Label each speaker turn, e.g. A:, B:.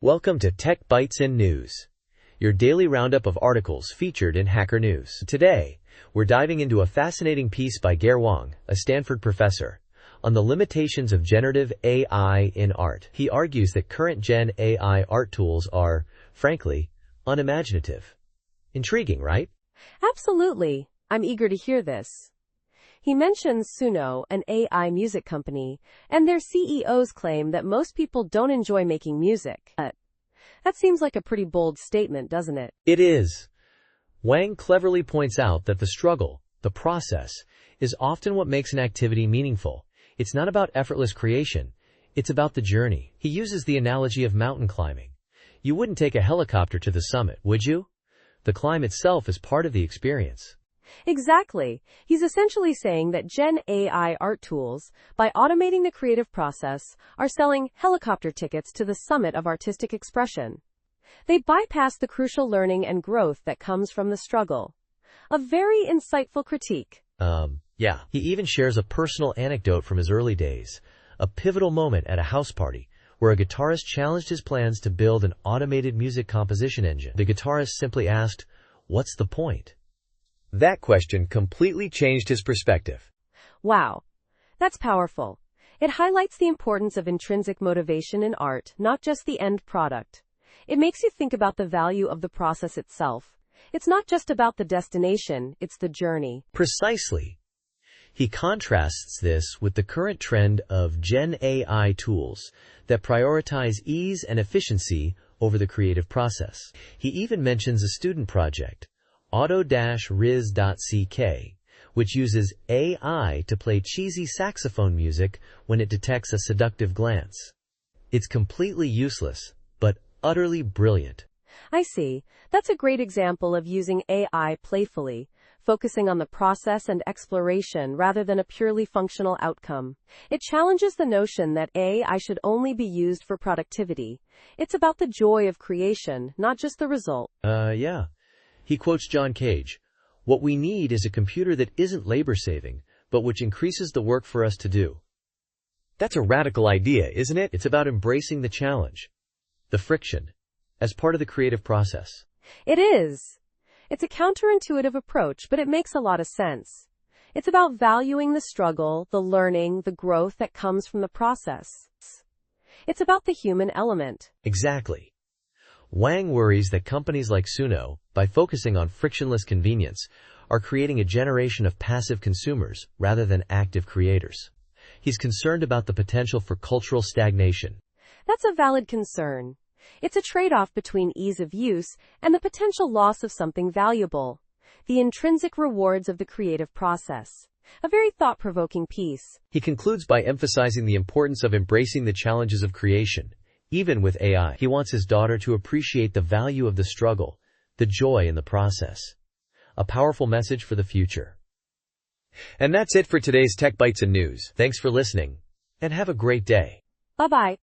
A: Welcome to Tech Bytes and News, your daily roundup of articles featured in Hacker News. Today, we're diving into a fascinating piece by Ger Wang, a Stanford professor, on the limitations of generative AI in art. He argues that current Gen AI art tools are, frankly, unimaginative. Intriguing, right?
B: Absolutely. I'm eager to hear this. He mentions Suno, an AI music company, and their CEO's claim that most people don't enjoy making music. That seems like a pretty bold statement, doesn't it?
A: It is. Wang cleverly points out that the struggle, the process, is often what makes an activity meaningful. It's not about effortless creation. It's about the journey. He uses the analogy of mountain climbing. You wouldn't take a helicopter to the summit, would you? The climb itself is part of the experience.
B: Exactly. He's essentially saying that Gen AI art tools, by automating the creative process, are selling helicopter tickets to the summit of artistic expression. They bypass the crucial learning and growth that comes from the struggle. A very insightful critique.
A: Yeah. He even shares a personal anecdote from his early days, a pivotal moment at a house party, where a guitarist challenged his plans to build an automated music composition engine. The guitarist simply asked, "What's the point?" That question completely changed his perspective.
B: Wow. That's powerful. It highlights the importance of intrinsic motivation in art, not just the end product. It makes you think about the value of the process itself. It's not just about the destination, it's the journey.
A: Precisely. He contrasts this with the current trend of Gen AI tools that prioritize ease and efficiency over the creative process. He even mentions a student project, auto-riz.ck, which uses AI to play cheesy saxophone music when it detects a seductive glance. It's completely useless, but utterly brilliant.
B: I see. That's a great example of using AI playfully, focusing on the process and exploration rather than a purely functional outcome. It challenges the notion that AI should only be used for productivity. It's about the joy of creation, not just the result.
A: Yeah. He quotes John Cage, "What we need is a computer that isn't labor-saving, but which increases the work for us to do." That's a radical idea, isn't it? It's about embracing the challenge, the friction, as part of the creative process.
B: It is. It's a counterintuitive approach, but it makes a lot of sense. It's about valuing the struggle, the learning, the growth that comes from the process. It's about the human element.
A: Exactly. Wang worries that companies like Suno, by focusing on frictionless convenience, are creating a generation of passive consumers rather than active creators. He's concerned about the potential for cultural stagnation.
B: That's a valid concern. It's a trade-off between ease of use and the potential loss of something valuable. The intrinsic rewards of the creative process. A very thought-provoking piece.
A: He concludes by emphasizing the importance of embracing the challenges of creation. Even with AI, he wants his daughter to appreciate the value of the struggle, the joy in the process. A powerful message for the future. And that's it for today's Tech Bytes and News. Thanks for listening, and have a great day.
B: Bye-bye.